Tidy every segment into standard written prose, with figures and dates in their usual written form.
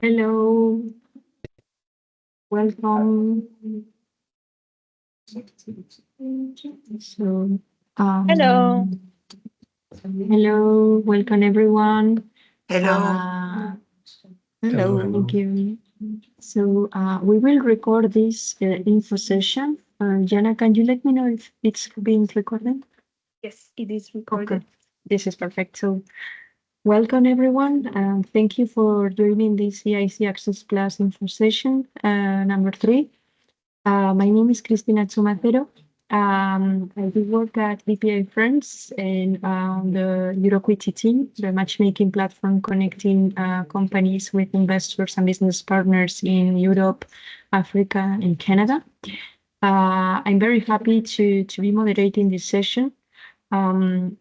Hello, welcome. So, Hello. hello, welcome everyone. Hello. Hello. Thank you. So, we will record this info session. Jana, can you let me know if it's being recorded? Yes, it is recorded. Okay, this is perfect. So, welcome everyone. Thank you for joining this EIC Access Plus info session number 3. My name is Cristina Chumacero. I do work at BPI Friends and the Euroquity team, the matchmaking platform connecting companies with investors and business partners in Europe, Africa, and Canada. I'm very happy to be moderating this session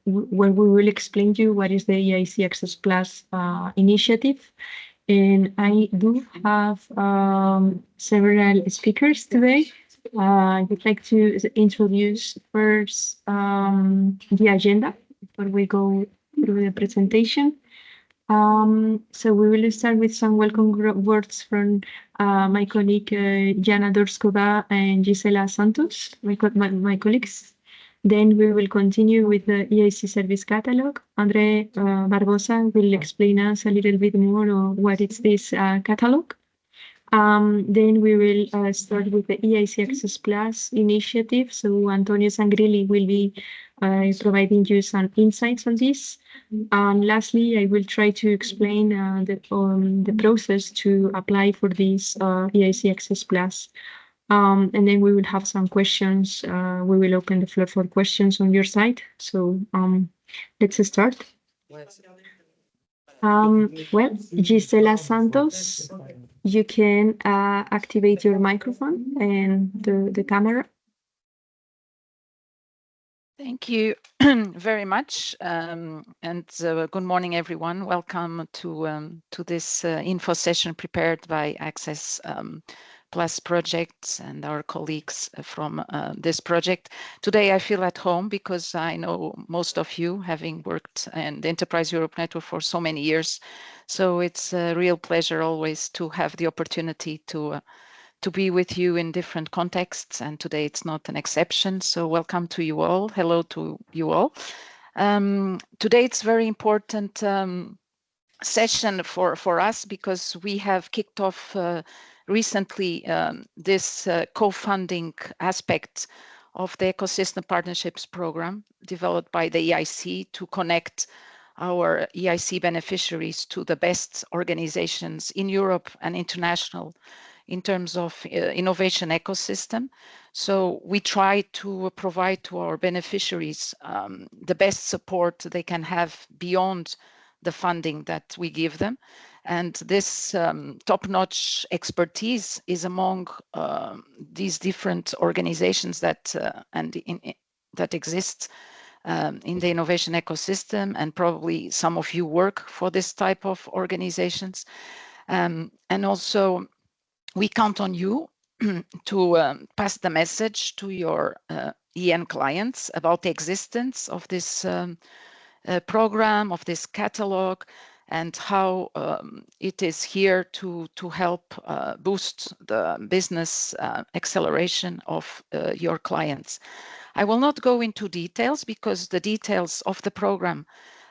where we will explain to you what is the EIC Access Plus initiative. And I do have several speakers today. I would like to introduce first the agenda before we go through the presentation. So we will start with some welcome words from my colleague Jana Dorskova and Gisela Santos, my colleagues. Then we will continue with the EIC Service Catalogue. Andre Barbosa will explain us a little bit more on what is this catalog. Then we will start with the EIC Access Plus initiative. So Antonio Sangrilli will be providing you some insights on this. And lastly, I will try to explain the process to apply for this EIC Access Plus. And then we will have some questions. We will open the floor for questions on your side. So let's start. Well, Gisela Santos, you can activate your microphone and the camera. Thank you very much. Good morning, everyone. Welcome to this info session prepared by Access Plus projects and our colleagues from this project. Today I feel at home because I know most of you, having worked in the Enterprise Europe Network for so many years. So it's a real pleasure always to have the opportunity to be with you in different contexts, and today it's not an exception. So welcome to you all. Hello to you all. Today it's very important session for us because we have kicked off recently this co-funding aspect of the Ecosystem Partnerships Program developed by the EIC to connect our EIC beneficiaries to the best organizations in Europe and international in terms of innovation ecosystem. So we try to provide to our beneficiaries the best support they can have beyond the funding that we give them. And this top-notch expertise is among these different organizations that that exist in the innovation ecosystem, and probably some of you work for this type of organizations. And also, we count on you to pass the message to your EN clients about the existence of this program, of this catalog, and how it is here to help boost the business acceleration of your clients. I will not go into details because the details of the program,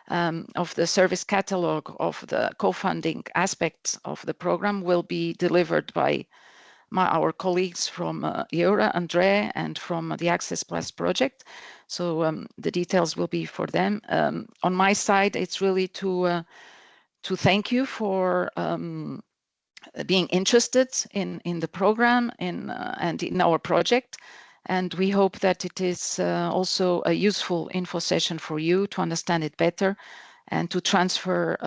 of the service catalog, of the co-funding aspects of the program will be delivered by our colleagues from EURA, Andre, and from the Access Plus project. So the details will be for them. On my side, it's really to thank you for being interested in the program and in our project. And we hope that it is also a useful info session for you to understand it better and to transfer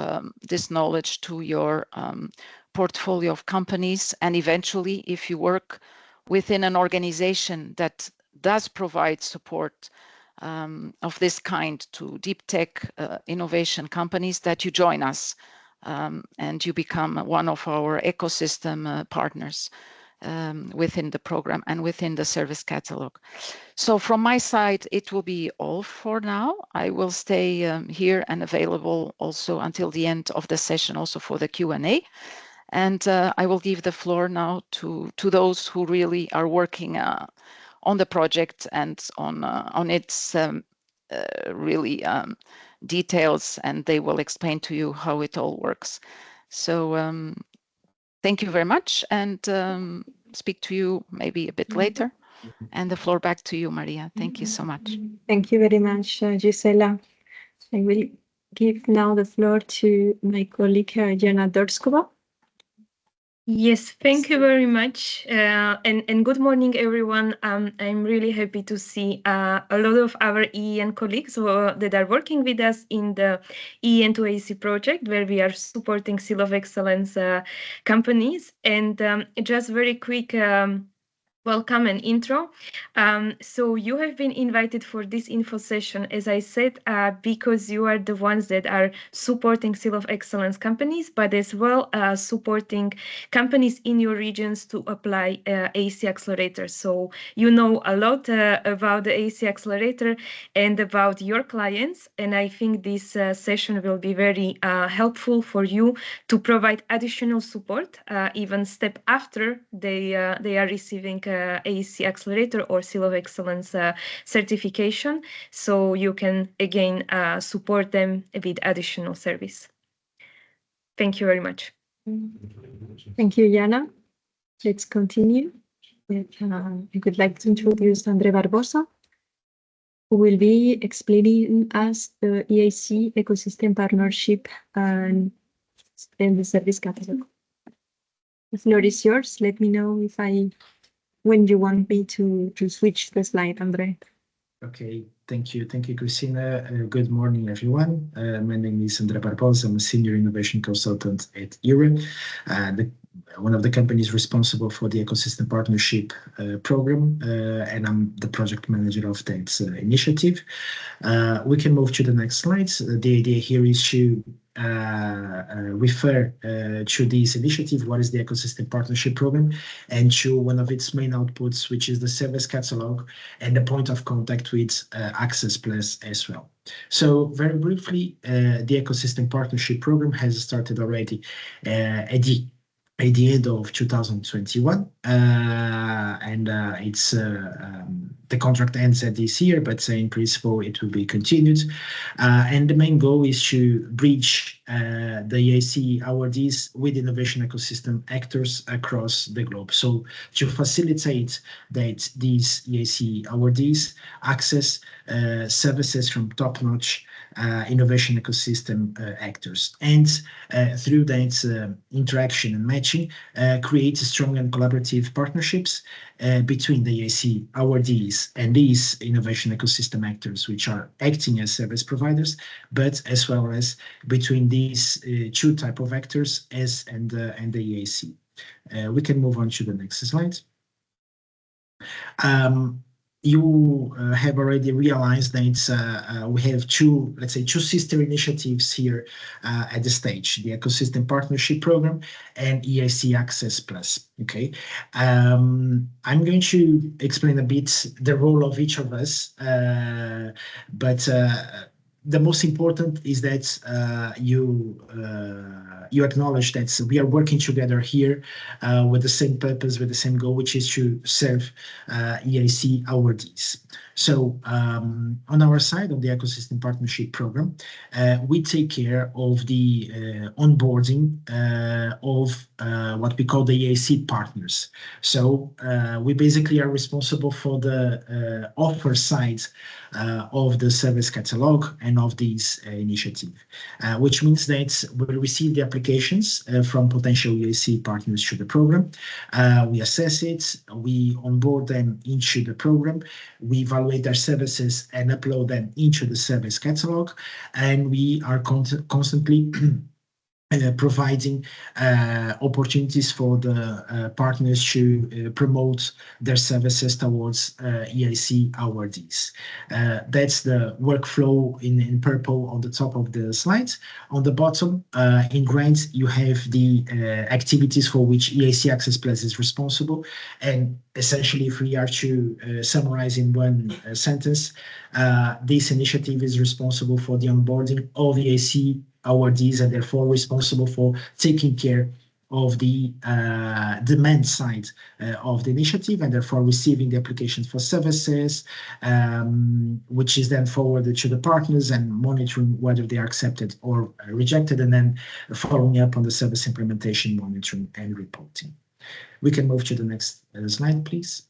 this knowledge to your portfolio of companies. And eventually, if you work within an organization that does provide support of this kind to deep tech innovation companies, that you join us and you become one of our ecosystem partners within the program and within the service catalog. So from my side, it will be all for now. I will stay here and available also until the end of the session, also for the Q&A. And I will give the floor now to those who really are working on the project and on its really details, and they will explain to you how it all works. So thank you very much, and speak to you maybe a bit later. And the floor back to you, Maria. Thank you so much. Thank you very much, Gisela. I will give now the floor to my colleague, Jana Dorskova. Yes, thank you very much. And good morning, everyone. I'm really happy to see a lot of our EEN colleagues that are working with us in the EEN to EIC project, where we are supporting Seal of Excellence companies. And just very quick welcome and intro. So you have been invited for this info session, as I said, because you are the ones that are supporting Seal of Excellence companies, but as well supporting companies in your regions to apply EIC Accelerator. So you know a lot about the EIC Accelerator and about your clients, and I think this session will be very helpful for you to provide additional support, even step after they are receiving EIC Accelerator or Seal of Excellence certification, so you can again support them with additional service. Thank you very much. Thank you, Jana. Let's continue. I would like to introduce Andre Barbosa, who will be explaining us the EIC ecosystem partnership and the service catalog. The floor is yours. Let me know when you want me to switch the slide, Andre. Okay, thank you, Cristina. Good morning, everyone. My name is Andre Barbosa. I'm a senior innovation consultant at ERA, one of the companies responsible for the ecosystem partnership program, and I'm the project manager of that initiative. We can move to the next slides. The idea here is to refer to this initiative, what is the ecosystem partnership program, and to one of its main outputs, which is the service catalog and the point of contact with Access Plus as well. So very briefly, the ecosystem partnership program has started already at the end of 2021, and it's the contract ends at this year, but in principle it will be continued. And the main goal is to bridge the EIC awardees with innovation ecosystem actors across the globe. So to facilitate that these EIC awardees access services from top-notch innovation ecosystem actors, and through that interaction and matching, create strong and collaborative partnerships between the EIC awardees and these innovation ecosystem actors, which are acting as service providers, but as well as between these two type of actors and the EIC. We can move on to the next slide. You have already realized that we have two sister initiatives here at the stage, the Ecosystem Partnership Program and EIC Access Plus. Okay, I'm going to explain a bit the role of each of us, but the most important is that you acknowledge that we are working together here with the same purpose, with the same goal, which is to serve EIC awardees. So on our side of the Ecosystem Partnership Program, we take care of the onboarding of what we call the EIC partners. So we basically are responsible for the offer side of the service catalog and of this initiative, which means that we receive the applications from potential EIC partners to the program. We assess it, we onboard them into the program, we evaluate their services and upload them into the service catalog, and we are constantly providing opportunities for the partners to promote their services towards EIC awardees. That's the workflow in purple on the top of the slide. On the bottom, in green, you have the activities for which EIC Access Plus is responsible. And essentially, if we are to summarize in one sentence, this initiative is responsible for the onboarding of EIC awardees and therefore responsible for taking care of the demand side of the initiative, and therefore receiving the applications for services, which is then forwarded to the partners and monitoring whether they are accepted or rejected, and then following up on the service implementation, monitoring and reporting. We can move to the next slide, please.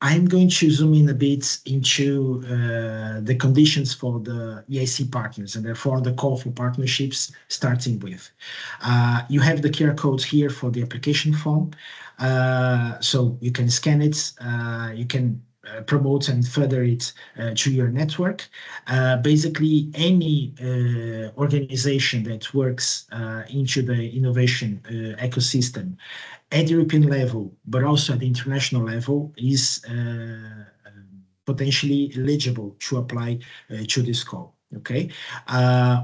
I'm going to zoom in a bit into the conditions for the EIC partners and therefore the call for partnerships, starting with. You have the QR code here for the application form. So you can scan it, you can promote and further it to your network. Basically, any organization that works into the innovation ecosystem at the European level, but also at the international level, is potentially eligible to apply to this call. Okay,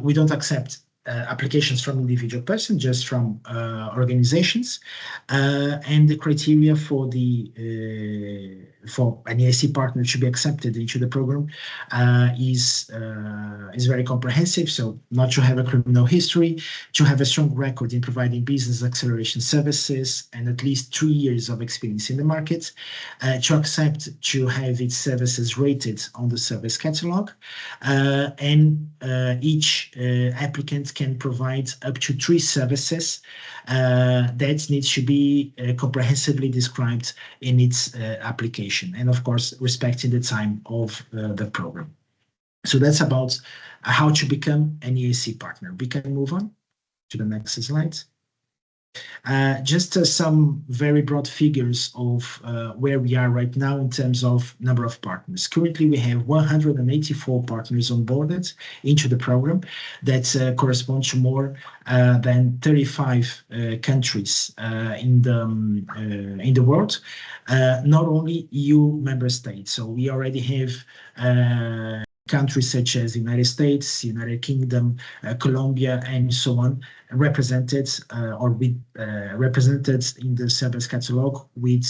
we don't accept applications from individual persons, just from organizations, and the criteria for the for an EIC partner to be accepted into the program is very comprehensive. So, not to have a criminal history, to have a strong record in providing business acceleration services, and at least 3 years of experience in the market, to accept to have its services rated on the service catalog, and each applicant can provide up to 3 services that needs to be comprehensively described in its application, and of course respecting the time of the program. So that's about how to become an EIC partner. We can move on to the next slide. Just some very broad figures of where we are right now in terms of number of partners. Currently, we have 184 partners onboarded into the program. That corresponds to more than 35 countries in the world, not only EU member states. So we already have countries such as the United States, United Kingdom, Colombia, and so on, represented represented in the service catalog with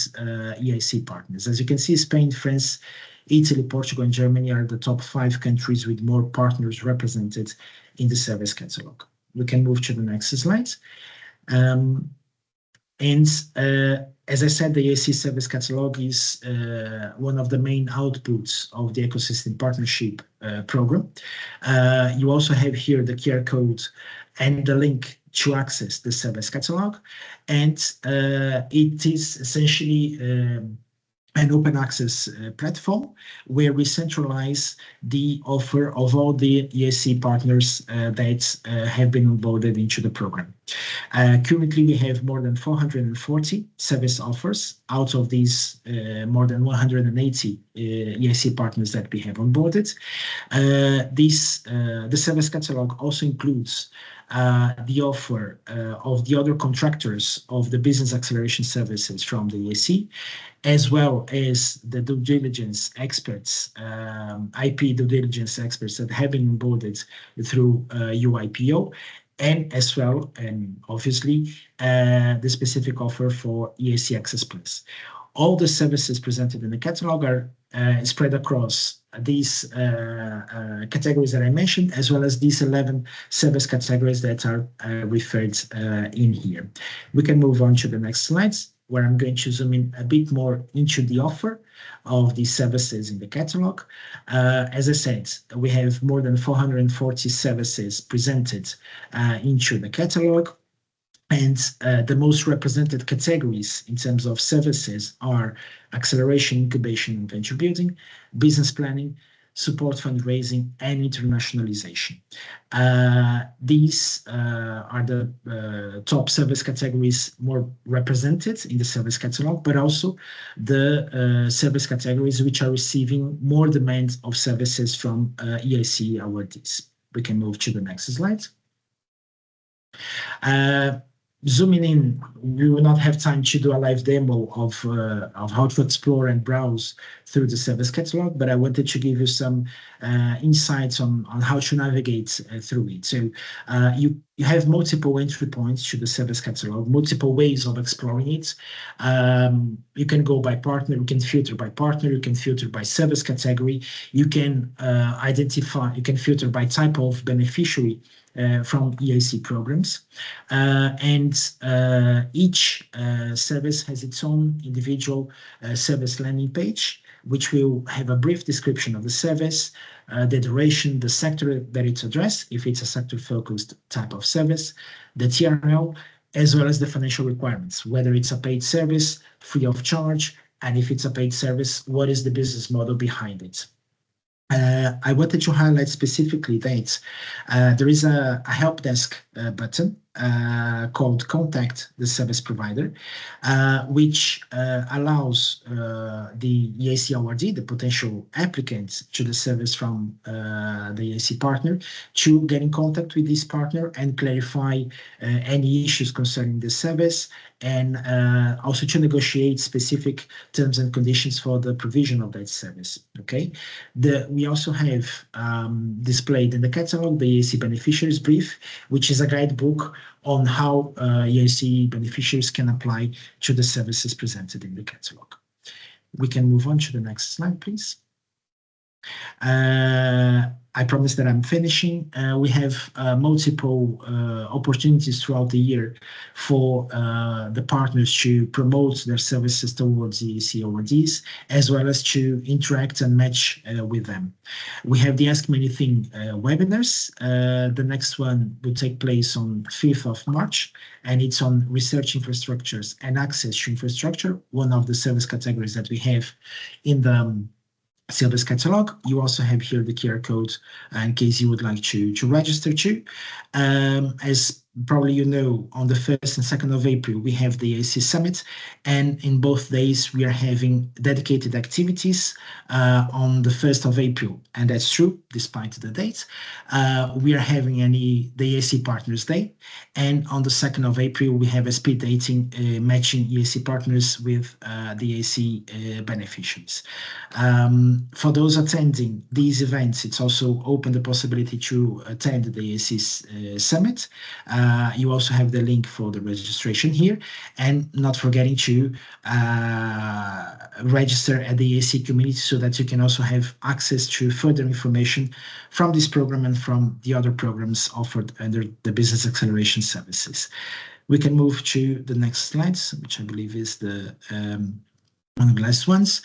EIC partners. As you can see, Spain, France, Italy, Portugal, and Germany are the top 5 countries with more partners represented in the service catalog. We can move to the next slide. As I said, the EIC Service Catalogue is one of the main outputs of the Ecosystem Partnership program. You also have here the QR code and the link to access the Service Catalogue. And it is essentially an open access platform where we centralize the offer of all the EIC partners that have been onboarded into the program. Currently, we have more than 440 service offers out of these more than 180 EIC partners that we have onboarded. The service catalog also includes the offer of the other contractors of the business acceleration services from the EIC, as well as the due diligence experts, IP due diligence experts that have been onboarded through UIPO, and as well, and obviously, the specific offer for EIC ACCESS Plus. All the services presented in the catalog are spread across these categories that I mentioned, as well as these 11 service categories that are referred in here. We can move on to the next slides, where I'm going to zoom in a bit more into the offer of these services in the catalog. As I said, we have more than 440 services presented into the catalog. And the most represented categories in terms of services are acceleration, incubation, and venture building, business planning, support fundraising, and internationalization. These are the top service categories more represented in the service catalog, but also the service categories which are receiving more demand of services from EIC awardees. We can move to the next slide. Zooming in, we will not have time to do a live demo of how to explore and browse through the service catalog, but I wanted to give you some insights on how to navigate through it. So you have multiple entry points to the service catalog, multiple ways of exploring it. You can go by partner, you can filter by partner, you can filter by service category, you can identify, you can filter by type of beneficiary from EIC programs. Each service has its own individual service landing page, which will have a brief description of the service, the duration, the sector that it's addressed, if it's a sector-focused type of service, the TRL, as well as the financial requirements, whether it's a paid service, free of charge, and if it's a paid service, what is the business model behind it. I wanted to highlight specifically that there is a help desk button called Contact the Service Provider, which allows the EIC awardee, the potential applicant to the service from the EIC partner, to get in contact with this partner and clarify any issues concerning the service, and also to negotiate specific terms and conditions for the provision of that service. Okay, we also have displayed in the catalog the EIC Beneficiaries Brief, which is a guidebook on how EIC beneficiaries can apply to the services presented in the catalog. We can move on to the next slide, please. I promise that I'm finishing. We have multiple opportunities throughout the year for the partners to promote their services towards the EIC awardees, as well as to interact and match with them. We have the Ask Me Anything webinars. The next one will take place on 5th of March, and it's on research infrastructures and access to infrastructure, one of the service categories that we have in the Service Catalogue. You also have here the QR code in case you would like to register to. As probably you know, on the 1st and 2nd of April, we have the EIC Summit, and in both days we are having dedicated activities. On the 1st of April, and that's true despite the date, we are having the EIC Partners Day, and on the 2nd of April we have a speed dating matching EIC partners with the EIC beneficiaries. For those attending these events, it's also open the possibility to attend the EIC Summit. You also have the link for the registration here, and not forgetting to register at the EIC community so that you can also have access to further information from this program and from the other programs offered under the Business Acceleration Services. We can move to the next slides, which I believe is the one of the last ones.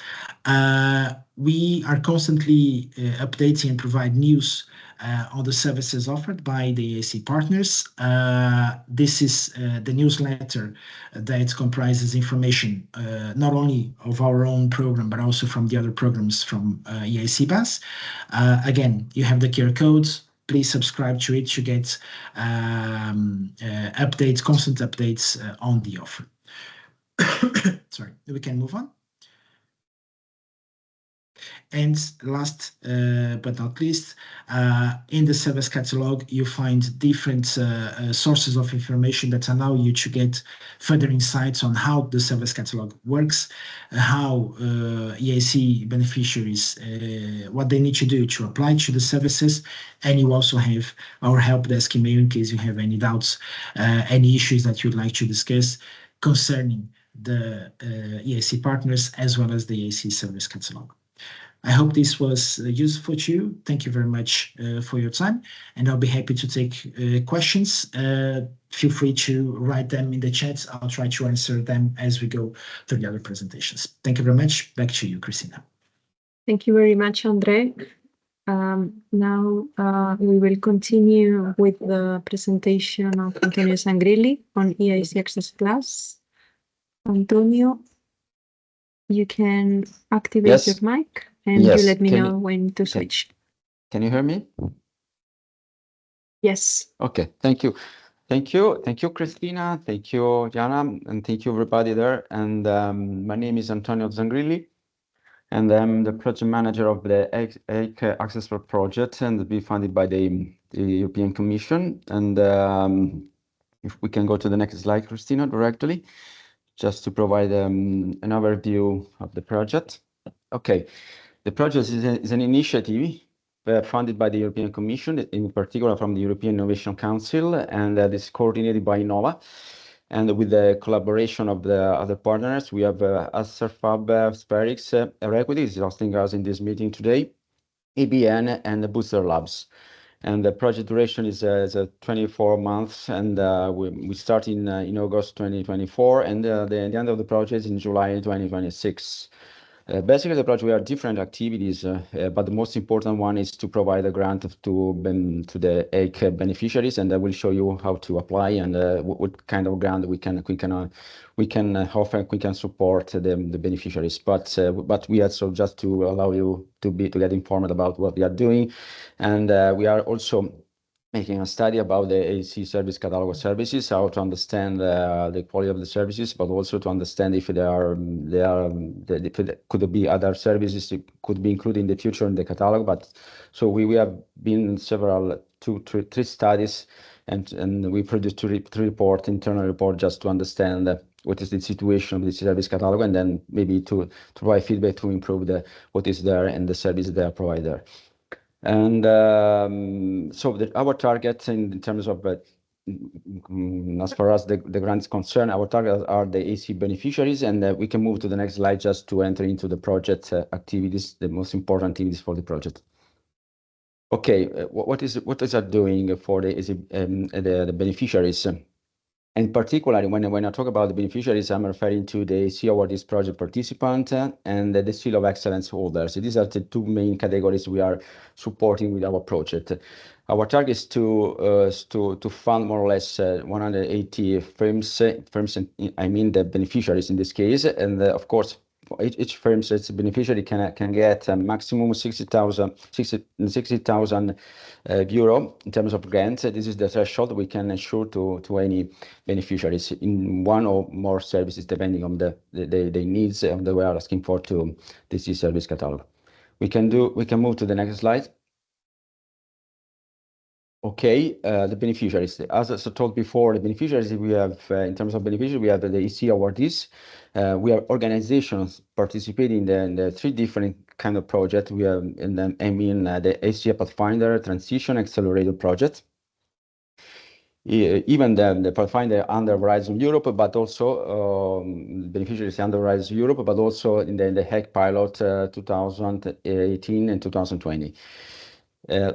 We are constantly updating and provide news on the services offered by the EIC partners. This is the newsletter that comprises information not only of our own program, but also from the other programs from EIC BAS. Again, you have the QR codes. Please subscribe to it to get updates, constant updates on the offer. Sorry, we can move on. And last but not least, in the Service Catalogue, you find different sources of information that allow you to get further insights on how the Service Catalogue works, how EIC beneficiaries, what they need to do to apply to the services, and you also have our help desk email in case you have any doubts, any issues that you'd like to discuss concerning the EIC partners as well as the EIC Service Catalogue. I hope this was useful to you. Thank you very much for your time, and I'll be happy to take questions. Feel free to write them in the chat. I'll try to answer them as we go through the other presentations. Thank you very much. Back to you, Cristina. Thank you very much, Andre. Now we will continue with the presentation of Antonio Zangrilli on EIC Access Plus. Antonio, you can activate your mic, and you let me know when to switch. Can you hear me? Yes. Okay, thank you. Thank you, Cristina. Thank you, Jana, and thank you everybody there. And my name is Antonio Zangrilli, and I'm the project manager of the EIC Access Plus project, and be funded by the European Commission. And if we can go to the next slide, Cristina, directly, just to provide an overview of the project. Okay, the project is an initiative funded by the European Commission, in particular from the European Innovation Council, and that is coordinated by Innova. And with the collaboration of the other partners, we have ASERFAB, Sperix, Equity is hosting us in this meeting today, ABN, and the Booster Labs. And the project duration is 24 months, and we start in August 2024, and the end of the project is in July 2026. Basically, the project, we have different activities, but the most important one is to provide a grant to the EIC beneficiaries, and I will show you how to apply and what kind of grant we can offer, we can support the beneficiaries. But we also just to allow you to get informed about what we are doing, and we are also making a study about the EIC Service Catalogue services, how to understand the quality of the services, but also to understand if could be other services that could be included in the future in the catalog. But so we have been in three studies, and we produced three internal report just to understand what is the situation of the service catalog, and then maybe to provide feedback to improve what is there and the service they are provider. And so our target in terms of, as far as the grant is concerned, our targets are the EIC beneficiaries, and we can move to the next slide just to enter into the project activities, the most important activities for the project. Okay, what is that doing for the beneficiaries? And particularly when I talk about the beneficiaries, I'm referring to the EIC Awardees project participant and the Seal of Excellence holders. So these are the two main categories we are supporting with our project. Our target is to fund more or less 180 firms. I mean the beneficiaries in this case, and of course, each firm's beneficiary can get a maximum 60,000 euro in terms of grant. This is the threshold we can ensure to any beneficiaries in one or more services, depending on the needs that we are asking for to this service catalog. We can move to the next slide. Okay, the beneficiaries. As I told before, the beneficiaries we have, in terms of beneficiaries, we have the EIC awardees. We have organizations participating in the three different kind of projects. We have, the EIC Pathfinder Transition Accelerator project. Even the Pathfinder under Horizon Europe, but also beneficiaries under Horizon Europe, but also in the EIC Pilot 2018 and 2020.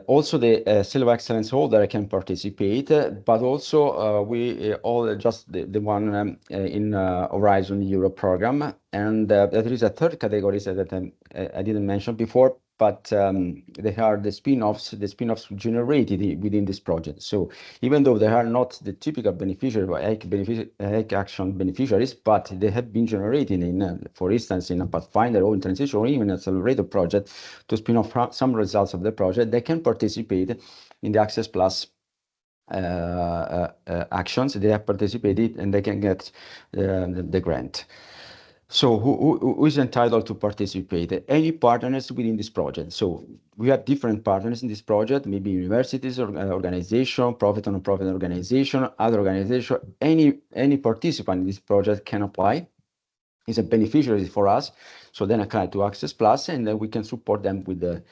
Also, the Seal of Excellence holder can participate, but also we all just the one in Horizon Europe program, and there is a third category that I didn't mention before, but they are the spin-offs generated within this project. So even though they are not the typical beneficiary or EIC action beneficiaries, but they have been generated in, for instance, in a Pathfinder or in Transition or even Accelerator project to spin off some results of the project, they can participate in the Access Plus actions. They have participated and they can get the grant. So who is entitled to participate? Any partners within this project. So we have different partners in this project, maybe universities, or organization, profit or non-profit organization, other organization. Any participant in this project can apply. Is a beneficiary for us. So then apply to Access Plus, and then we can support them with the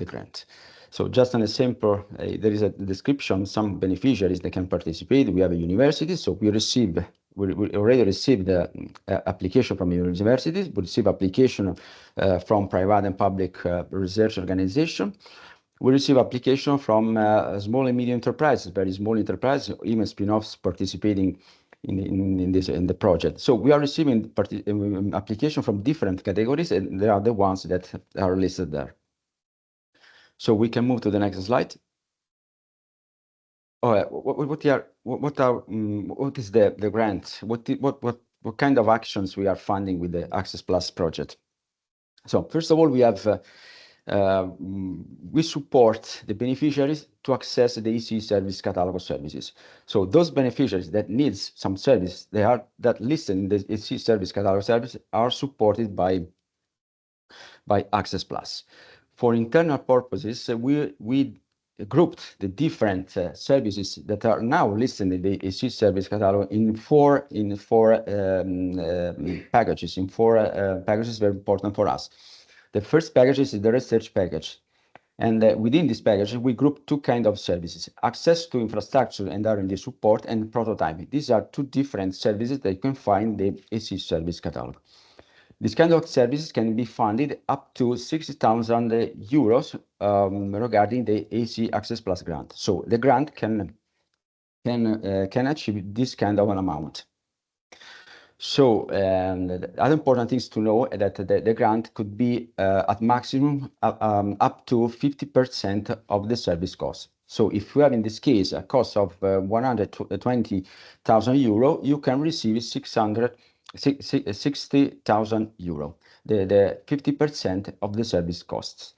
grant. So just an example, there is a description, some beneficiaries that can participate. We have a university, so we already received the application from universities. We receive application from private and public research organization. We receive application from small and medium enterprises, very small enterprises, even spin-offs participating in the project. So we are receiving application from different categories, and they are the ones that are listed there. So we can move to the next slide. What is the grant? What kind of actions we are funding with the Access Plus project? So first of all, we have we support the beneficiaries to access the EIC Service Catalogue services. So those beneficiaries that needs some service, that listen in the EIC Service Catalogue service are supported by Access Plus. For internal purposes, we grouped the different services that are now listed in the EIC Service Catalogue in four packages. Packages very important for us. The first package is the research package. And within this package, we group two kinds of services: access to infrastructure and R&D support, and prototyping. These are two different services that you can find in the EIC Service Catalogue. This kind of services can be funded up to 60,000 euros regarding the EIC Access Plus grant. So the grant can achieve this kind of an amount. So the other important things to know is that the grant could be at maximum up to 50% of the service cost. So if you have in this case a cost of 120,000 euro, you can receive 60,000 euro, the 50% of the service costs.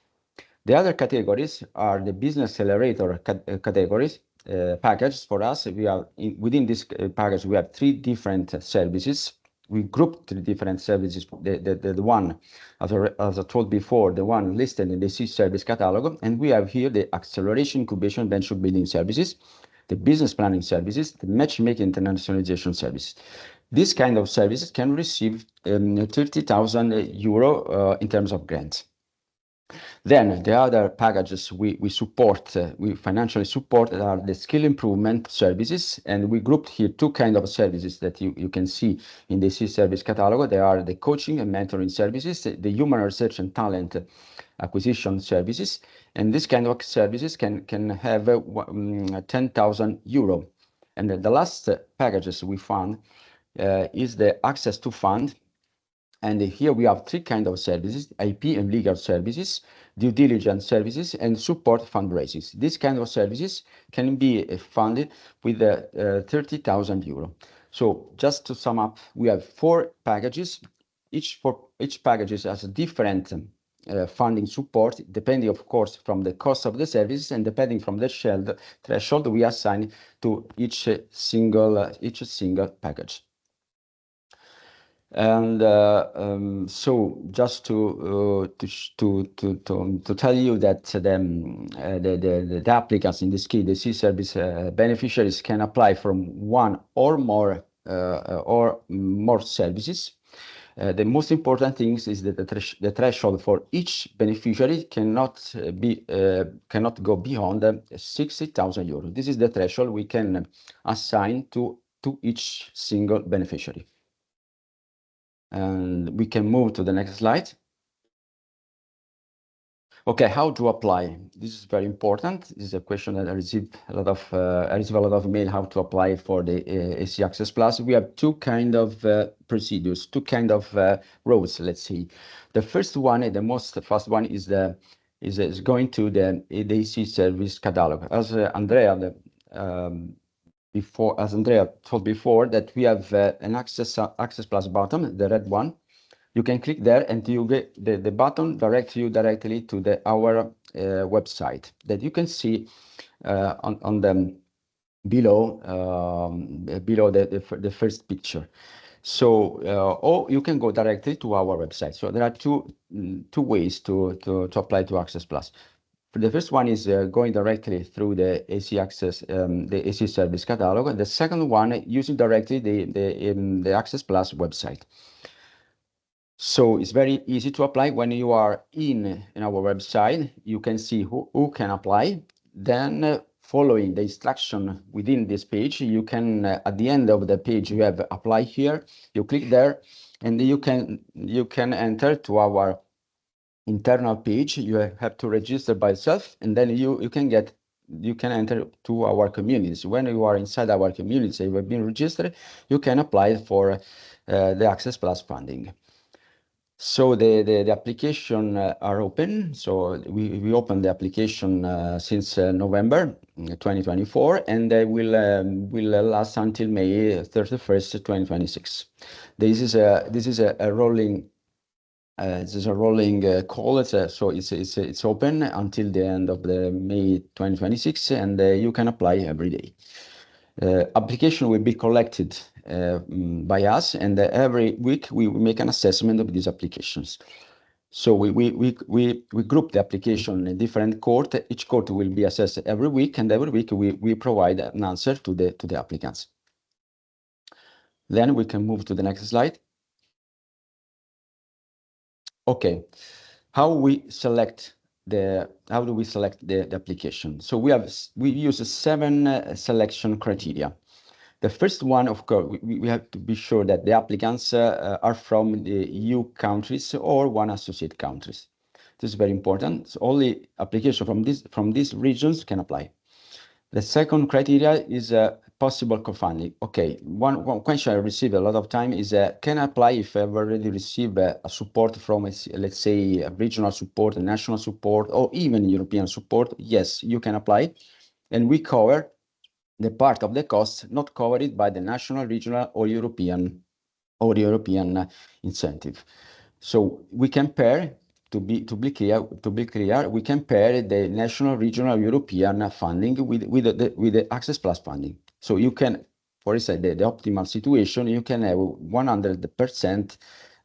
The other categories are the business accelerator categories. Package for us. Within this package, we have 3 different services. We grouped 3 different services. The one, as I told before, the one listed in the EIC Service Catalogue, and we have here the acceleration, incubation, venture building services, the business planning services, the matchmaking internationalization services. This kind of services can receive 30,000 euro in terms of grants. Then the other packages we financially support are the skill improvement services, and we grouped here 2 kinds of services that you can see in the EIC Service Catalogue. They are the coaching and mentoring services, the human research and talent acquisition services, and this kind of services can have 10,000 euro. And the last packages we found is the access to fund. And here we have 3 kinds of services: IP and legal services, due diligence services, and support fundraising. This kind of services can be funded with 30,000 euro. So just to sum up, we have 4 packages. Each package has a different funding support, depending, of course, from the cost of the services and depending from the threshold we assign to each single package. And so just to tell you that the applicants, in this case the EIC service beneficiaries, can apply from 1 or more services. The most important thing is that the threshold for each beneficiary cannot go beyond 60,000 euros. This is the threshold we can assign to each single beneficiary. And we can move to the next slide. Okay, how to apply? This is very important. This is a question that I receive a lot of mail how to apply for the EIC Access Plus. We have 2 kind of procedures, 2 kind of roads, let's say. The first one, and the first one, is going to the EIC Service Catalogue. As Andrea told before, that we have an Access Plus button, the red one. You can click there and you get the button directs you directly to our website that you can see on the below the first picture. So or you can go directly to our website. So there are two ways to apply to Access Plus. The first one is going directly through the EIC Access, the EIC Service Catalogue. And the second one, using directly the Access Plus website. So it's very easy to apply. When you are in our website, you can see who can apply. Then following the instruction within this page, you can, at the end of the page, you have apply here. You click there, and you can enter to our internal page. You have to register by yourself, and then you can enter to our communities. When you are inside our community, you have been registered, you can apply for the Access Plus funding. So the application are open. So we opened the application since November 2024, and they will last until May 31st, 2026. This is a rolling. This is a rolling call. So it's open until the end of the May 2026, and you can apply every day. Application will be collected by us, and every week we make an assessment of these applications. So we group the application in different court. Each court will be assessed every week, and every week we provide an answer to the applicants. Then we can move to the next slide. Okay, how do we select the application? So we use 7 selection criteria. The first one, of course, we have to be sure that the applicants are from the EU countries or one associate countries. This is very important. So only application from these regions can apply. The second criteria is possible co-funding. Okay, one question I receive a lot of time is can I apply if I've already received a support from, let's say, a regional support, a national support, or even European support? Yes, you can apply. And we cover the part of the cost not covered by the national, regional, or European incentive. So we compare, to be clear, we compare the national, regional, European funding with the Access Plus funding. So you can, for instance, the optimal situation, you can have 100%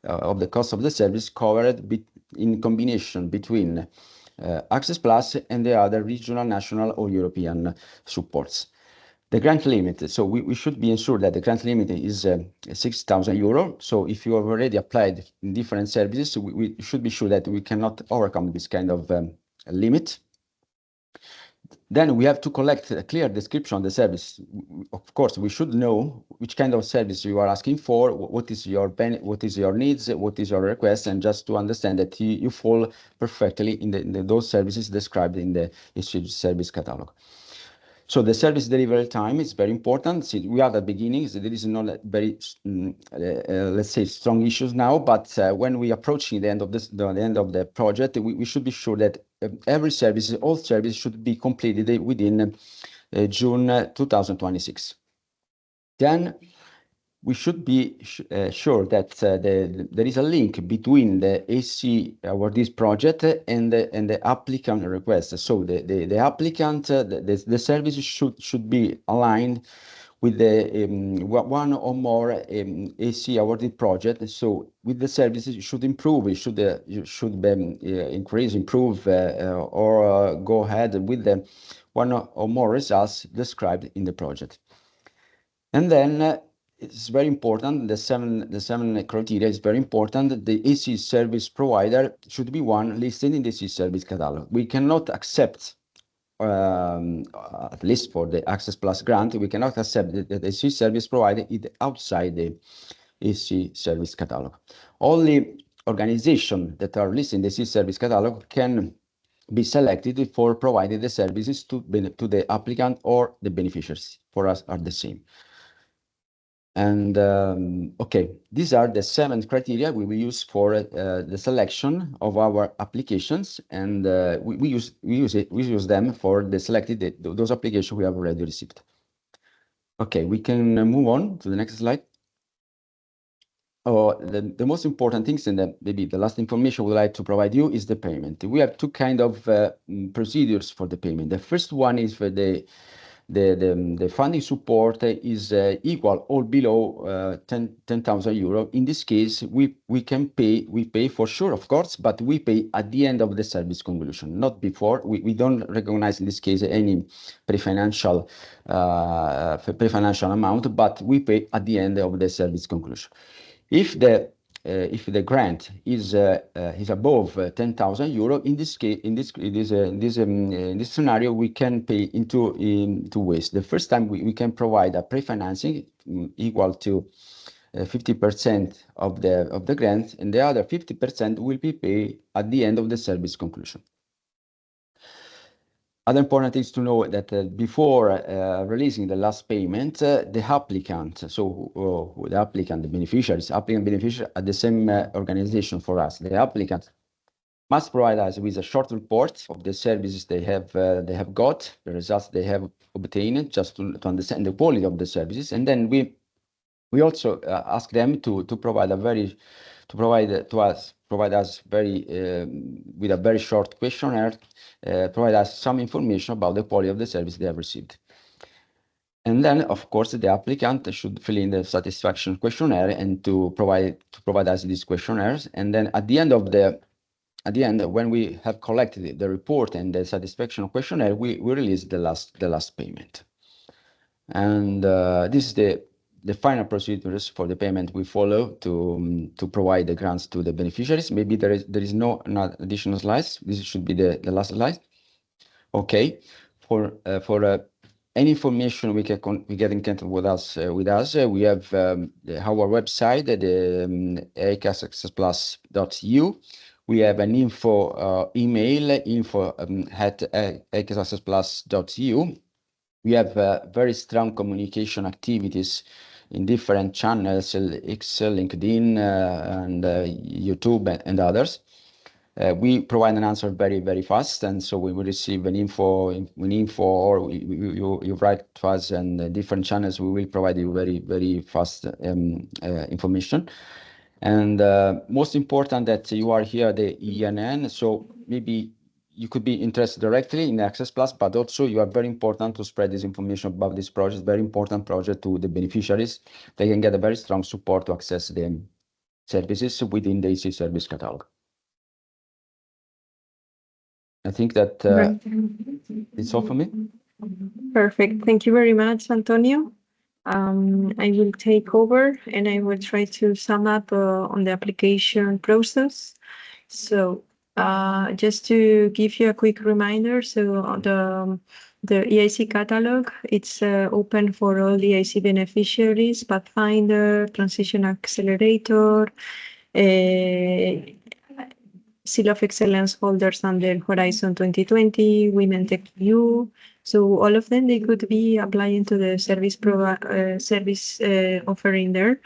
of the cost of the service covered in combination between Access Plus and the other regional, national, or European supports. The grant limit, so we should be ensured that the grant limit is 6,000 euro. So if you have already applied in different services, we should be sure that we cannot overcome this kind of limit. Then we have to collect a clear description of the service. Of course, we should know which kind of service you are asking for, what is your needs, what is your request, and just to understand that you fall perfectly in those services described in the EIC Service Catalogue. So the service delivery time is very important. See, we are at the beginning, so there is not very, let's say, strong issues now. But when we are approaching the end of the project, we should be sure that all services should be completed within June 2026. Then we should be sure that there is a link between the EIC awardees project and the applicant request. So the applicant, the service should be aligned with the one or more EIC awarded project. So with the services, you should improve, you should increase, improve, or go ahead with the one or more results described in the project. And then it's very important, the seven criteria is very important. The EIC service provider should be one listed in the EIC Service Catalogue. We cannot accept, at least for the Access Plus grant, we cannot accept that the EIC service provider is outside the EIC Service Catalogue. Only organizations that are listed in the EIC Service Catalogue can be selected for providing the services to the applicant or the beneficiaries. For us are the same. And okay, these are the 7 criteria we will use for the selection of our applications, and we use them for the selected those applications we have already received. Okay, we can move on to the next slide. Oh, the most important things, and maybe the last information we'd like to provide you is the payment. We have 2 kind of procedures for the payment. The first one is for the funding support is equal or below 10,000 euro. In this case, we pay for sure, of course, but we pay at the end of the service conclusion, not before. We don't recognize in this case any pre-financial amount, but we pay at the end of the service conclusion. If the grant is above 10,000 euro, in this case, in this scenario, we can pay in two ways. The first time we can provide a pre-financing equal to 50% of the grant, and the other 50% will be paid at the end of the service conclusion. Other important things to know that before releasing the last payment, the applicant, the beneficiaries, applicant beneficiary at the same organization for us, the applicant must provide us with a short report of the services they have got, the results they have obtained, just to understand the quality of the services, and then we also ask them to provide us with a very short questionnaire, provide us some information about the quality of the service they have received. And then, of course, the applicant should fill in the satisfaction questionnaire and to provide us these questionnaires. And then at the end, when we have collected the report and the satisfaction questionnaire, we release the last payment. And this is the final procedures for the payment we follow to provide the grants to the beneficiaries. Maybe there is no additional slides. This should be the last slide. Okay, for any information we get in contact with us. We have our website at eicaccessplus.eu. We have an info email, info@eicaccessplus.eu. We have very strong communication activities in different channels, X, LinkedIn, and YouTube, and others. We provide an answer very, very fast, and so we will receive an info, or you write to us, and different channels, we will provide you very, very fast information. And most important that you are here, the ENN, so maybe you could be interested directly in Access Plus, but also you are very important to spread this information about this project, very important project to the beneficiaries. They can get a very strong support to access the services within the EIC Service Catalogue. I think that it's all for me. Perfect. Thank you very much, Antonio. I will take over and I will try to sum up on the application process. So just to give you a quick reminder, so the EIC catalog, it's open for all EIC beneficiaries, Pathfinder, Transition Accelerator, Seal of Excellence holders under Horizon 2020, Women Tech U. So all of them, they could be applying to the service offering there,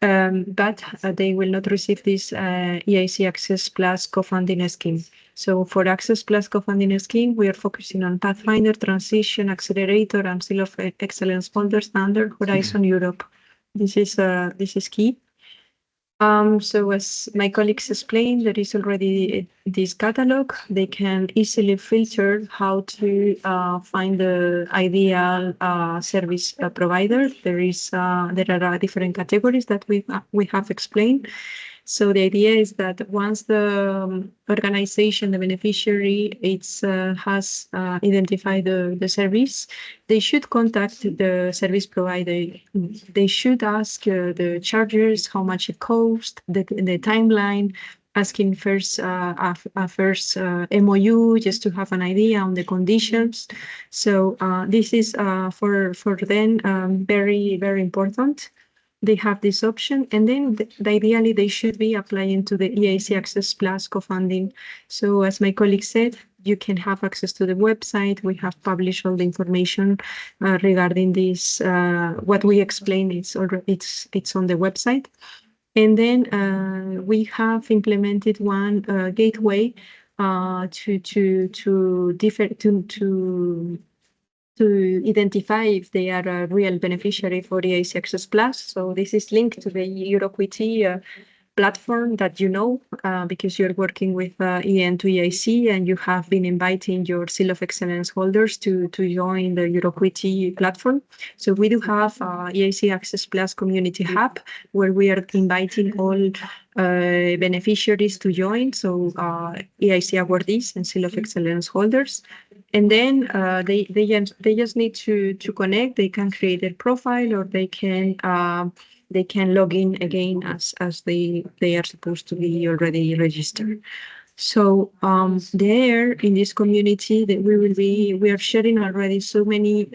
but they will not receive this EIC Access Plus co-funding scheme. So for Access Plus co-funding scheme, we are focusing on Pathfinder, Transition Accelerator, and Seal of Excellence holders under Horizon Europe. This is key. So as my colleagues explained, there is already this catalog. They can easily filter how to find the ideal service provider. There are different categories that we have explained. So the idea is that once the organization, the beneficiary, has identified the service, they should contact the service provider. They should ask the charges, how much it costs, the timeline, asking first a first MOU just to have an idea on the conditions. So this is for them very, very important. They have this option, and then ideally they should be applying to the EIC Access Plus co-funding. So as my colleague said, you can have access to the website. We have published all the information regarding this. What we explained, it's on the website. And then we have implemented one gateway to identify if they are a real beneficiary for the EIC Access Plus. So this is linked to the EuroQT platform that you know, because you're working with EN to EIC, and you have been inviting your Seal of Excellence holders to join the EuroQT platform. So we do have EIC Access Plus Community Hub, where we are inviting all beneficiaries to join, so EIC awardees and Seal of Excellence holders. And then they just need to connect. They can create their profile, or they can log in again as they are supposed to be already registered. So there in this community that we are sharing already so many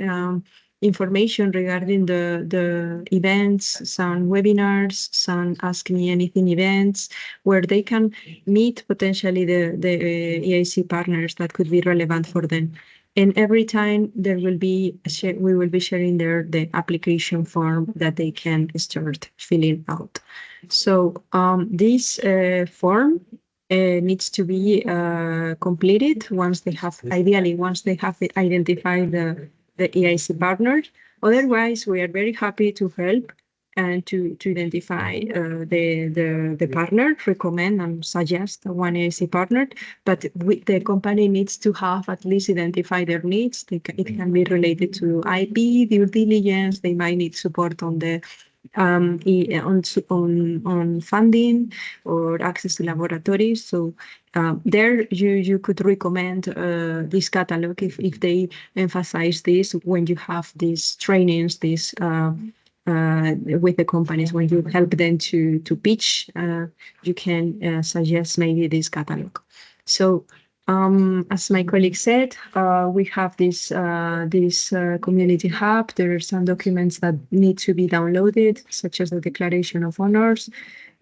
information regarding the events, some webinars, some Ask Me Anything events, where they can meet potentially the EIC partners that could be relevant for them. And every time we will be sharing the application form that they can start filling out. So this form needs to be completed once they have identified the EIC partner. Otherwise, we are very happy to help and to identify the partner, recommend and suggest one EIC partner, but the company needs to have at least identified their needs. It can be related to IP, due diligence. They might need support on the on funding or access to laboratories. So there you could recommend this catalog if they emphasize this when you have these trainings, with the companies, when you help them to pitch, you can suggest maybe this catalog. So As my colleague said, we have this community hub. There are some documents that need to be downloaded, such as the Declaration of Honors.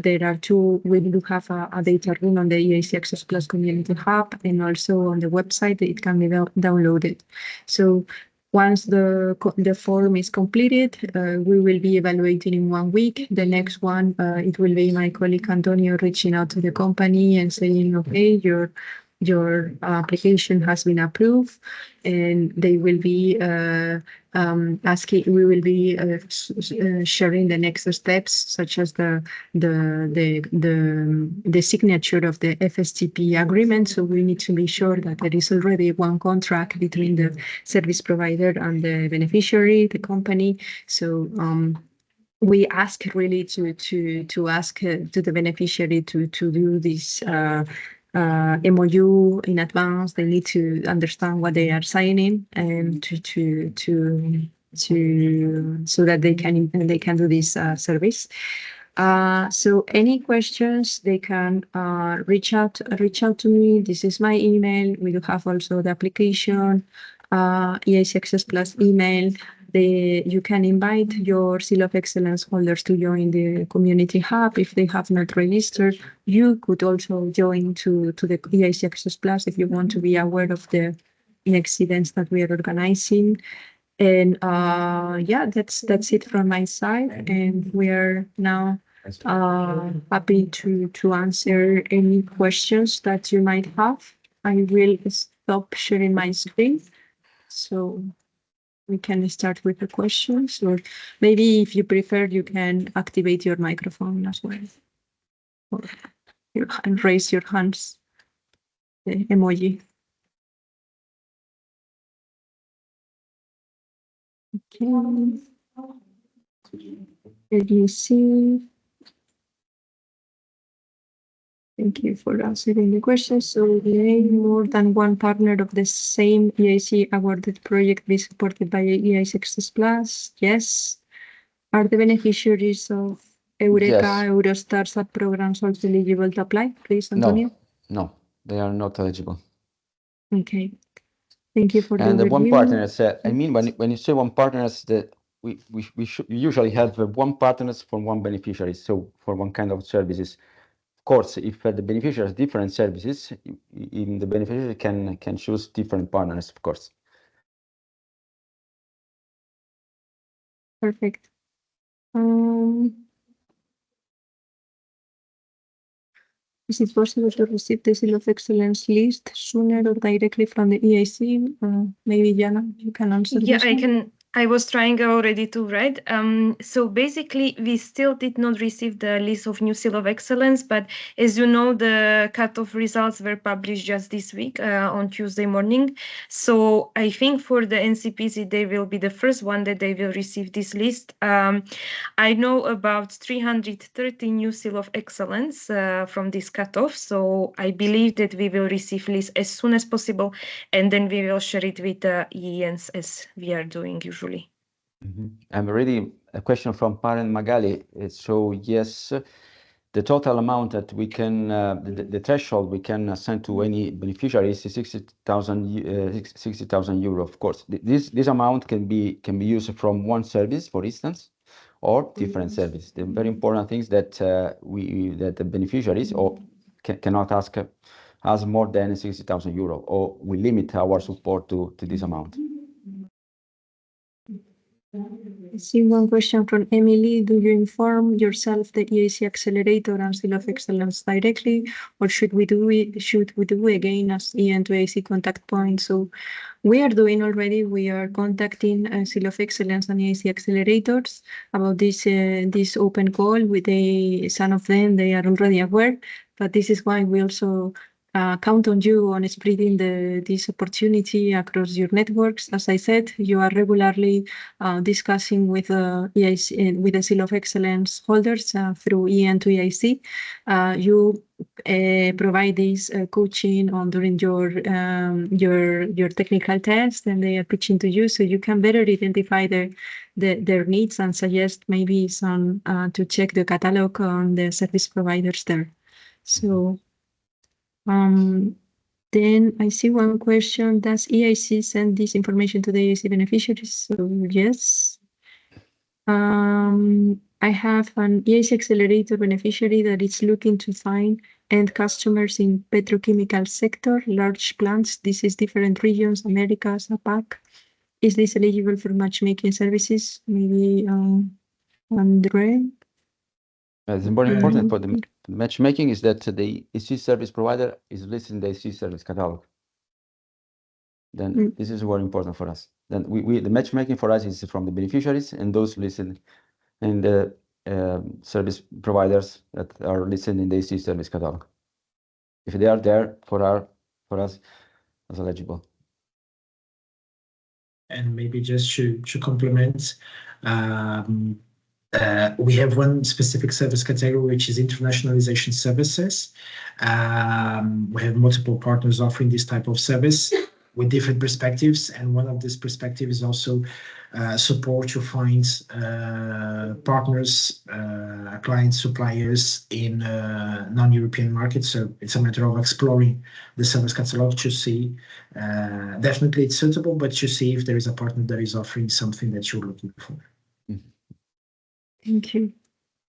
We do have a data room on the EIC Access Plus Community Hub, and also on the website it can be downloaded. So once the form is completed, we will be evaluating in 1 week. The next one, it will be my colleague Antonio reaching out to the company and saying, okay, your application has been approved, and they will be asking. We will be sharing the next steps, such as the signature of the FSTP agreement. So we need to be sure that there is already one contract between the service provider and the beneficiary, the company. So we ask really to ask to the beneficiary to do this MOU in advance. They need to understand what they are signing, and so that they can do this service. So any questions, they can reach out to me. This is my email. We do have also the application, EIC Access Plus email. You can invite your Seal of Excellence holders to join the community hub if they have not registered. You could also join to the EIC Access Plus if you want to be aware of the next events that we are organizing. And yeah, that's it from my side. And we are now happy to answer any questions that you might have. I will stop sharing my screen, so we can start with the questions, or maybe if you prefer, you can activate your microphone as well, and raise your hands, the emoji. Okay. Let me see. Thank you for answering the question. So, may more than one partner of the same EIC awarded project be supported by EIC Access Plus? Yes. Are the beneficiaries of Eureka, Yes. Eurostar sub-programs also eligible to apply? Please, Antonio. No, they are not eligible. Okay. Thank you for the And the one overview. partner, I mean, when you say one partner, that we usually have one partners for one beneficiary, so for one kind of services. Of course, if the beneficiary has different services, even the beneficiary can choose different partners, of course. Perfect. Is it possible to receive the Seal of Excellence list sooner or directly from the EIC? Maybe Jana, you can answer this one. I can. I was trying already to write. So basically, we still did not receive the list of new Seal of Excellence, but as you know, the cutoff results were published just this week on Tuesday morning. So I think for the NCPC, they will be the first one that they will receive this list. I know about 330 new Seal of Excellence from this cutoff. So I believe that we will receive list as soon as possible, and then we will share it with the EENs as we are doing usually. I'm already a question from Parent Magali. So yes, the total amount that we can, the threshold we can send to any beneficiary is 60,000 euro. Of course, this amount can be used from one service, for instance, or different service. The very important things that that the beneficiaries cannot ask more than 60,000 euro, or we limit our support to this amount. I see one question from Emily. Do you inform yourself the EIC Accelerator and Seal of Excellence directly, or should we do again as EN to EIC contact point? So we are doing already. We are contacting Seal of Excellence and EIC accelerators about this open call. With some of them, they are already aware, but this is why we also count on you on spreading this opportunity across your networks. As I said, you are regularly discussing with EIC, with the Seal of Excellence holders through EN to EIC. You provide this coaching during your technical test, and they are pitching to you, so you can better identify their needs and suggest maybe some to check the catalog on the service providers there. So Then I see one question, does EIC send this information to the EIC beneficiaries? So yes. I have an EIC Accelerator beneficiary that is looking to find end customers in petrochemical sector, large plants. This is different regions, Americas, APAC. Is this eligible for matchmaking services? Maybe Andre? It's very important for the matchmaking is that the EIC service provider is listed in the EIC Service Catalogue. Then this is very important for us. Then the matchmaking for us is from the beneficiaries and those listed in the service providers that are listed in the EIC Service Catalogue. If they are there for us as eligible. And maybe just to complement, we have one specific service category, which is internationalization services. We have multiple partners offering this type of service with different perspectives. And one of these perspectives is also support to find partners, clients, suppliers in non-European markets. So it's a matter of exploring the service catalog to see, definitely it's suitable, but to see if there is a partner that is offering something that you're looking for. Thank you.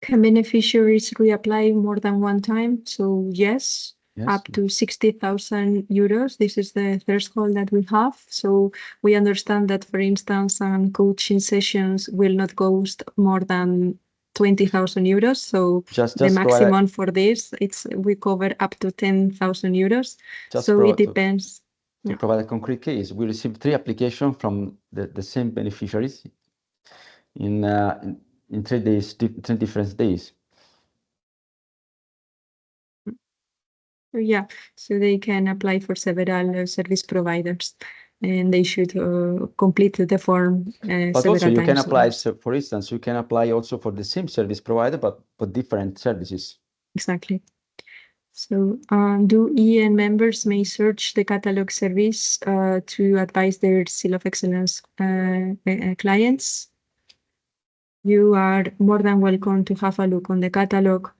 Can beneficiaries reapply more than one time? So yes. Up to 60,000 euros. This is the threshold that we have. So we understand that, for instance, coaching sessions will not cost more than 20,000 euros. So just the maximum for this, we cover up to 10,000 euros. So it depends. To provide a concrete case, we received 3 applications from the same beneficiaries in 3 days, 3 different days. Yeah, so they can apply for several service providers, and they should complete the form. But also you can apply, so for instance, you can apply also for the same service provider, but for different services. Exactly. So do EN members may search the catalog service to advise their Seal of Excellence clients? You are more than welcome to have a look on the catalog.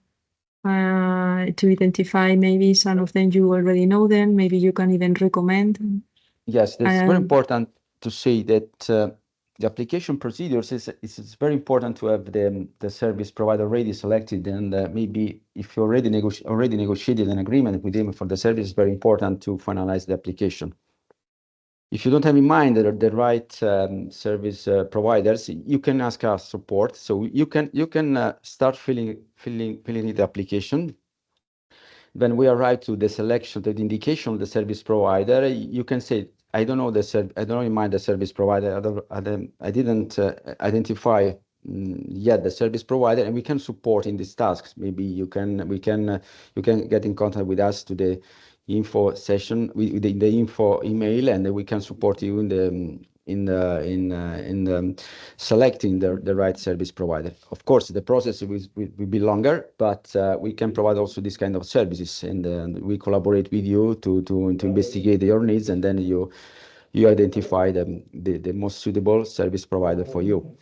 To identify, maybe some of them you already know them, maybe you can even recommend. Yes, it's very important to say that the application procedures is very important to have the service provider already selected, and maybe if you already negotiated an agreement with them for the service, it's very important to finalize the application. If you don't have in mind the right service providers, you can ask us support. So you can start filling in the application. When we arrive to the selection, the indication of the service provider, you can say, I don't know in mind the service provider. I didn't identify yet the service provider, and we can support in these tasks. Maybe you can get in contact with us to the info session with the info email, and we can support you in selecting the right service provider. Of course, the process will be longer, but we can provide also this kind of services, and we collaborate with you to investigate your needs, and then you identify the most suitable service provider for you.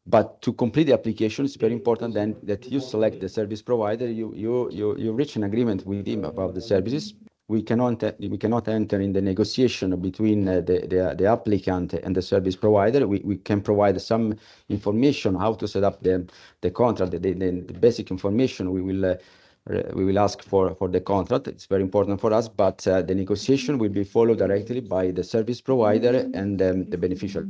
But to complete the application, it's very important then that you select the service provider, you reach an agreement with him about the services. We cannot enter in the negotiation between the applicant and the service provider. We can provide some information how to set up the contract, the basic information we will ask for the contract. It's very important for us, but the negotiation will be followed directly by the service provider and the beneficiary.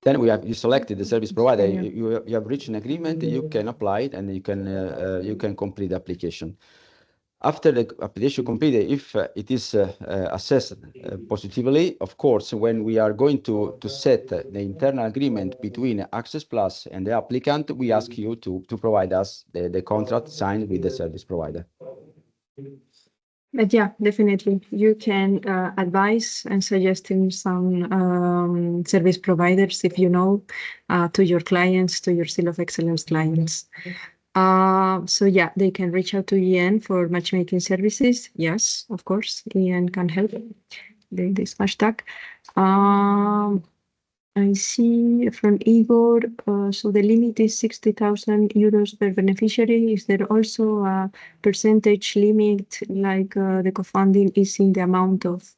Then you selected the service provider. You have reached an agreement. You can apply it, and you can complete the application. After the application completed, if it is assessed positively, of course, when we are going to set the internal agreement between Access Plus and the applicant, we ask you to provide us the contract signed with the service provider. But yeah, definitely, you can advise and suggest some service providers if you know to your clients, to your Seal of Excellence clients. So yeah, they can reach out to EN for matchmaking services. Yes, of course, EN can help. This hashtag. I see from Igor, so the limit is 60,000 euros per beneficiary. Is there also a percentage limit, like the co-funding is in the amount of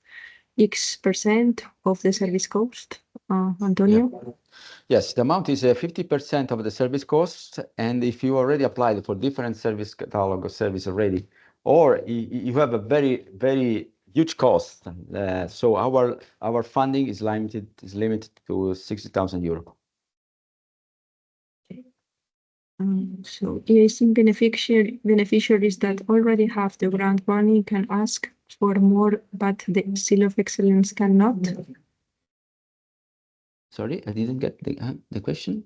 X% of the service cost? Antonio? Yeah. Yes, the amount is 50% of the service cost, and if you already applied for different service catalog or service already, or you have a very huge cost, so our funding is limited to 60,000 euro. So EIC beneficiaries that already have the grant money can ask for more, but the Seal of Excellence cannot. Sorry, I didn't get the question.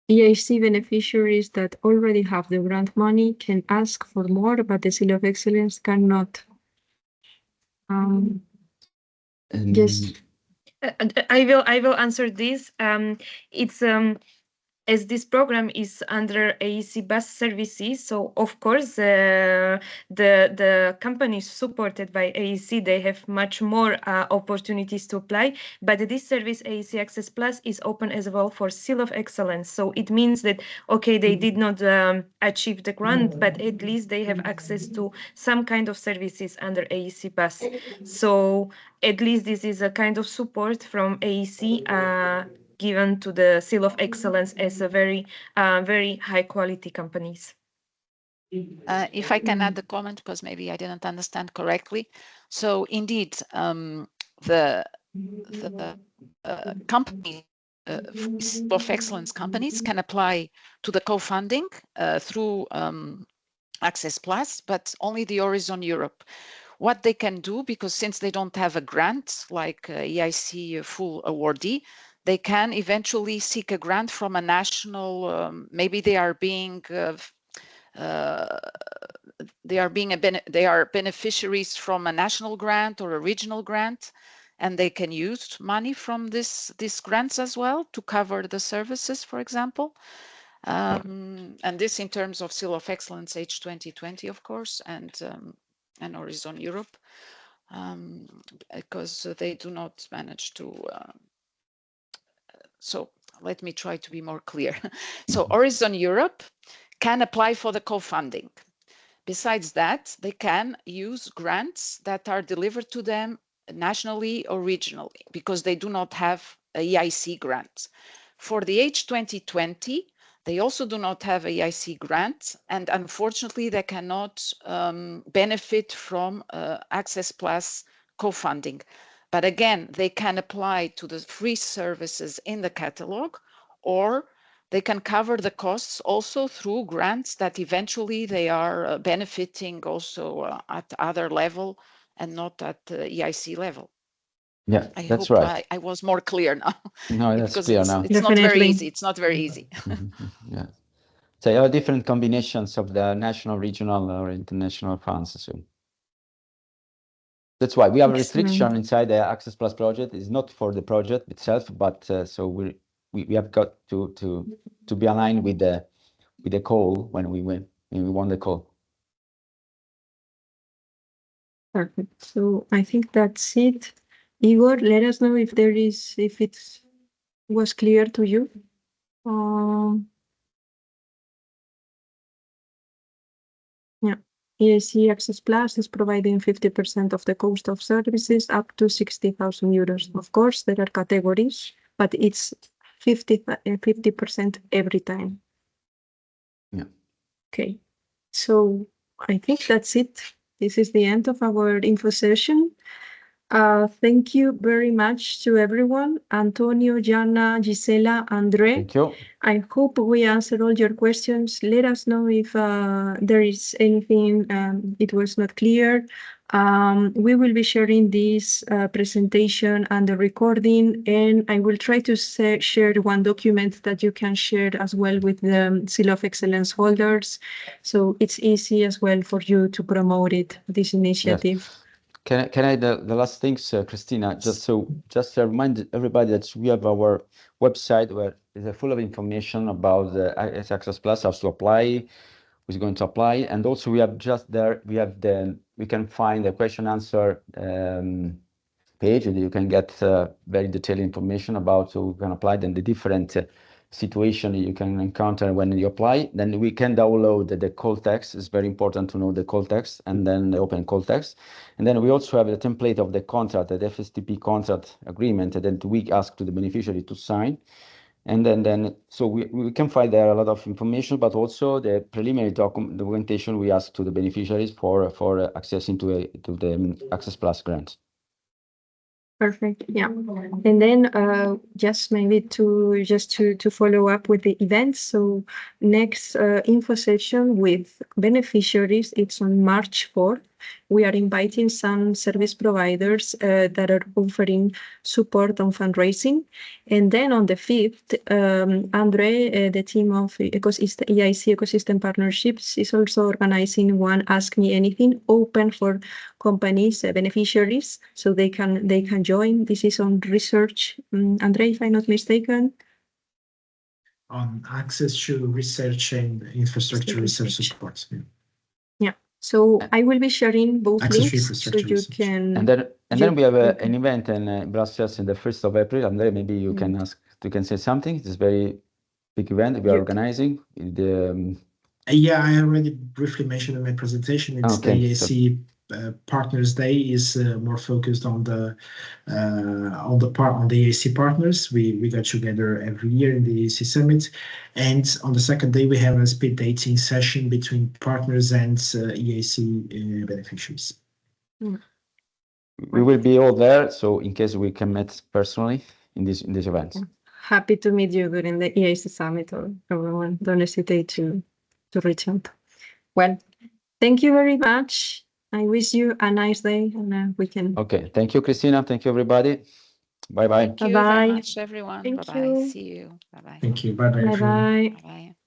EIC beneficiaries that already have the grant money can ask for more, but the Seal of Excellence cannot. Yes. I will answer this. It's as this program is under EIC BAS services, so of course the companies supported by EIC, they have much more opportunities to apply, but this service EIC Access Plus is open as well for Seal of Excellence. So it means that, okay, they did not achieve the grant, but at least they have access to some kind of services under EIC BAS. So at least this is a kind of support from EIC given to the Seal of Excellence as a very high quality companies. If I can add a comment, because maybe I didn't understand correctly. So indeed, the company Seal of Excellence companies can apply to the co-funding through Access Plus, but only the Horizon Europe. What they can do, because since they don't have a grant like EIC full awardee, they can eventually seek a grant from a national, maybe they are beneficiaries from a national grant or a regional grant, and they can use money from these grants as well to cover the services, for example. And this in terms of Seal of Excellence H2020, of course, and Horizon Europe, because they do not manage to. So let me try to be more clear. So Horizon Europe can apply for the co-funding. Besides that, they can use grants that are delivered to them nationally or regionally, because they do not have a EIC grant. For the H2020, they also do not have a EIC grant, and unfortunately, they cannot benefit from Access Plus co-funding. But again, they can apply to the free services in the catalog, or they can cover the costs also through grants that eventually they are benefiting also at other level and not at the EIC level. Yeah, I that's hope right. I was more clear now. No, that's because clear now. it's not very easy. It's not very easy. Yeah. So there are different combinations of the national, regional, or international funds. So that's why we have a restriction inside the Access Plus project. It's not for the project itself, but so we have got to be aligned with the call when we won the call. Perfect. So I think that's it. Igor, let us know if it was clear to you. Yeah. EIC Access Plus is providing 50% of the cost of services up to 60,000 euros. Of course, there are categories, but it's 50% every time. Yeah. Okay. So I think that's it. This is the end of our info session. Thank you very much to everyone. Antonio, Jana, Gisela, Andre. Thank you. I hope we answered all your questions. Let us know if there is anything it was not clear. We will be sharing this presentation and the recording, and I will try to share one document that you can share as well with the Seal of Excellence holders. So it's easy as well for you to promote this initiative. Yes. Can I the last things, Christina, just to remind everybody that we have our website where is full of information about the EIC Access Plus, how to apply, who's going to apply, and also we have just there we can find the question answer page, and you can get very detailed information about who can apply, then the different situation you can encounter when you apply. Then we can download the call text. It's very important to know the call text, and then the open call text. And then we also have the template of the contract, the FSTP contract agreement, and then we ask to the beneficiary to sign. And then so we can find there a lot of information, but also the preliminary documentation we ask to the beneficiaries for accessing to the Access Plus grant. Perfect. Yeah. And then just maybe to follow up with the events. So next info session with beneficiaries, it's on March 4th. We are inviting some service providers that are offering support on fundraising. And then on the 5th, Andre, the team of EIC Ecosystem Partnerships, is also organizing one Ask Me Anything open for companies, beneficiaries, so they can join. This is on research, Andre, if I'm not mistaken. On access to research and infrastructure research support. Yeah. So I will be sharing both Access links so you research. can. And then we have an event in Brussels in the 1st of April. Andre, maybe you can say something. It's a very big event we are organizing. Yeah, I already briefly mentioned in my presentation. It's the EIC Partners Day is more focused on the EIC partners. We got together every year in the EIC Summit, and on the second day we have a speed dating session between partners and EIC beneficiaries. We will be all there, so in case we can meet personally in this event. Happy to meet you during the EIC Summit, or everyone. Don't hesitate to reach out. Well, thank you very much. I wish you a nice day and we can. Okay. Thank you, Christina. Thank you, everybody. Bye-bye. Thank you very much, everyone. Bye-bye. See you. Bye-bye. Thank you. Bye-bye. Bye-bye. Bye-bye.